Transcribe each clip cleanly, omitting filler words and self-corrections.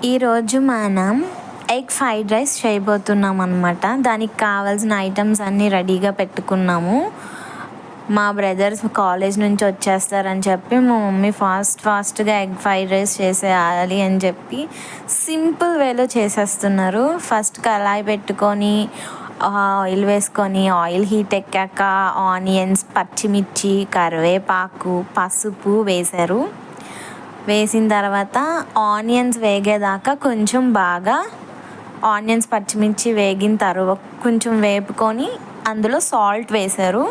ఈరోజు మనం egg fried rice చేయబోతున్నాం అనమాట. దానికి కావాల్సిన ఐటమ్స్ అన్నీ రెడీగా పెట్టుకున్నాము. మా బ్రదర్స్ కాలేజ్ నుంచి వచ్చేస్తారని చెప్పి మా మమ్మీ ఫాస్ట్గా ఎగ్ ఫ్రైడ్ రైస్ చేసేయాలి అని చెప్పి సింపుల్ వేలో చేసేస్తున్నారు. ఫస్ట్ కళాయి పెట్టుకొని ఆయిల్ వేసుకొని ఆయిల్ హీట్ ఎక్కాక ఆనియన్స్, పచ్చిమిర్చి, కరివేపాకు, పసుపు వేశారు. వేసిన తర్వాత ఆనియన్స్ వేగేదాకా కొంచెం బాగా ఆనియన్స్, పచ్చిమిర్చి వేగిన తర్వాత కొంచెం వేపుకొని అందులో సాల్ట్ వేశారు.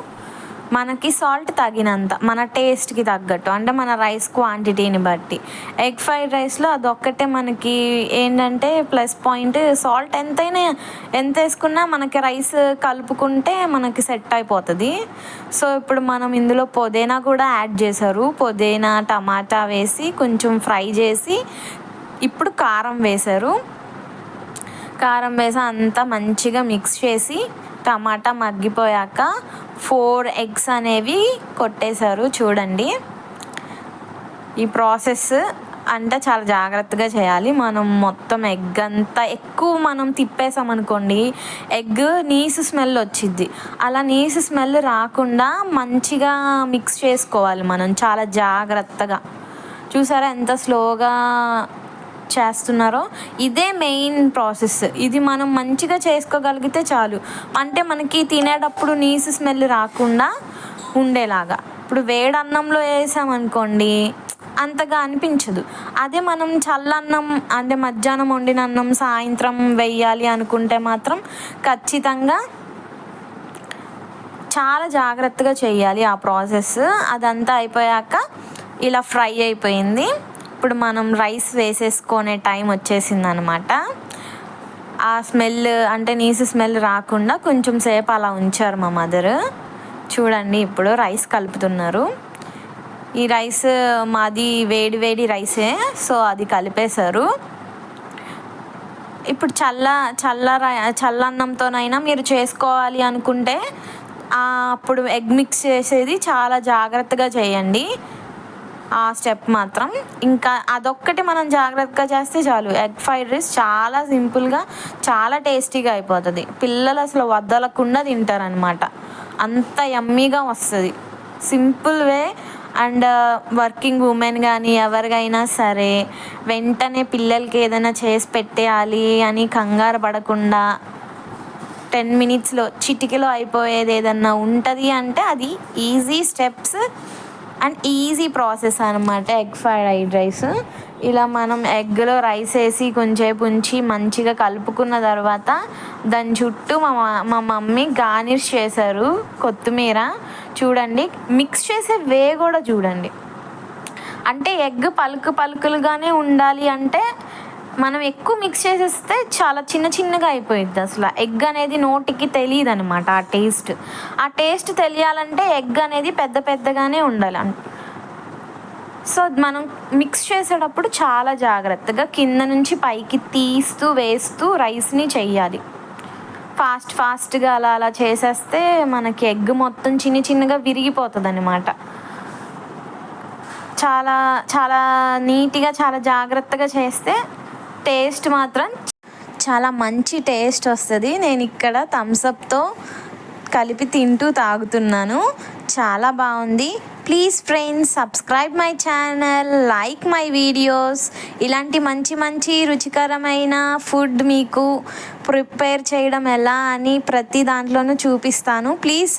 మనకి సాల్ట్ తగినంత, మన టేస్ట్కి తగ్గట్టు, అంటే మన రైస్ క్వాంటిటీని బట్టి. ఎగ్ ఫ్రైడ్ రైస్లో అదొక్కటే మనకి ఏంటంటే ప్లస్ పాయింట్, సాల్ట్ ఎంత వేసుకున్నా మనకి రైస్ కలుపుకుంటే మనకి సెట్ అయిపోతుంది. సో ఇప్పుడు మనం ఇందులో పుదీనా కూడా యాడ్ చేశారు. పుదీనా, టమాటా వేసి కొంచెం ఫ్రై చేసి ఇప్పుడు కారం వేశారు. కారం వేసి అంతా మంచిగా మిక్స్ చేసి టమాటా మగ్గిపోయాక 4 ఎగ్స్ అనేవి కొట్టేశారు. చూడండి, ఈ ప్రాసెస్ అంటే చాలా జాగ్రత్తగా చేయాలి. మనం మొత్తం ఎగ్ అంతా ఎక్కువ మనం తిప్పేసామనుకోండి, ఎగ్ నీసు స్మెల్ వచ్చిద్ది. అలా నీసు స్మెల్ రాకుండా మంచిగా మిక్స్ చేసుకోవాలి మనం చాలా జాగ్రత్తగా. చూసారా ఎంత స్లోగా చేస్తున్నారో? ఇదే మెయిన్ ప్రాసెస్. ఇది మనం మంచిగా చేసుకోగలిగితే చాలు. అంటే మనకి తినేటప్పుడు నీసు స్మెల్ రాకుండా ఉండేలాగా. ఇప్పుడు వేడన్నంలో వేసామనుకోండి అంతగా అనిపించదు. అదే మనం చల్లన్నం అంటే మధ్యాహ్నం వండిన అన్నం సాయంత్రం వేయాలి అనుకుంటే మాత్రం ఖచ్చితంగా చాలా జాగ్రత్తగా చేయాలి ఆ ప్రాసెస్. అదంతా అయిపోయాక ఇలా ఫ్రై అయిపోయింది. ఇప్పుడు మనం రైస్ వేసేసుకునే టైం వచ్చేసింది అనమాట. ఆ స్మెల్ అంటే నీసు స్మెల్ రాకుండా కొంచెం సేపు అలా ఉంచారు మా మదర్. చూడండి, ఇప్పుడు రైస్ కలుపుతున్నారు. ఈ రైస్ మాది వేడి రైసే, సో అది కలిపేశారు. ఇప్పుడు చల్లన్నంతోనైనా మీరు చేసుకోవాలి అనుకుంటే అప్పుడు ఎగ్ మిక్స్ చేసేది చాలా జాగ్రత్తగా చేయండి. ఆ స్టెప్ మాత్రం ఇంకా అదొక్కటి మనం జాగ్రత్తగా చేస్తే చాలు. ఎగ్ ఫ్రైడ్ రైస్ చాలా సింపుల్గా చాలా టేస్టీగా అయిపోతుంది. పిల్లలు అసలు వదలకుండా తింటారనమాట. అంత యమ్మీగా వస్తుంది. Simple way. And working women కానీ ఎవరికైనా సరే వెంటనే పిల్లలకి ఏదైనా చేసి పెట్టేయాలి అని కంగారు పడకుండా 10 మినిట్స్లో చిటికెలో అయిపోయేది ఏదన్నా ఉంటుంది అంటే అది easy steps and easy process అనమాట ఎగ్ ఫ్రైడ్ రైస్. ఇలా మనం ఎగ్లో రైస్ వేసి కొంచెంసేపు ఉంచి మంచిగా కలుపుకున్న తర్వాత దాని చుట్టూ మా మమ్మీ గార్నిష్ చేశారు కొత్తిమీర. చూడండి, మిక్స్ చేసే వే కూడా చూడండి. అంటే ఎగ్ పలుకులుగానే ఉండాలి. అంటే మనం ఎక్కువ మిక్స్ చేసేస్తే చాలా చిన్నగా అయిపోయింది. అసలు ఎగ్ అనేది నోటికి తెలియదు అనమాట. ఆ టేస్ట్ తెలియాలంటే ఎగ్ అనేది పెద్దగానే ఉండాలి. సో మనం మిక్స్ చేసేటప్పుడు చాలా జాగ్రత్తగా కింద నుంచి పైకి తీస్తూ వేస్తూ రైస్ని చెయ్యాలి. ఫాస్ట్గా అలా చేసేస్తే మనకి ఎగ్ మొత్తం చిన్నగా విరిగిపోతుంది అనమాట. చాలా నీట్గా చాలా జాగ్రత్తగా చేస్తే టేస్ట్ మాత్రం చాలా మంచి టేస్ట్ వస్తుంది. నేను ఇక్కడ థమ్స్అప్తో కలిపి తాగుతున్నాను. చాలా బాగుంది. Please friends, subscribe my channel, like my videos. ఇలాంటి మంచి రుచికరమైన ఫుడ్ మీకు ప్రిపేర్ చేయడం ఎలా అని ప్రతి దాంట్లోనూ చూపిస్తాను. ప్లీజ్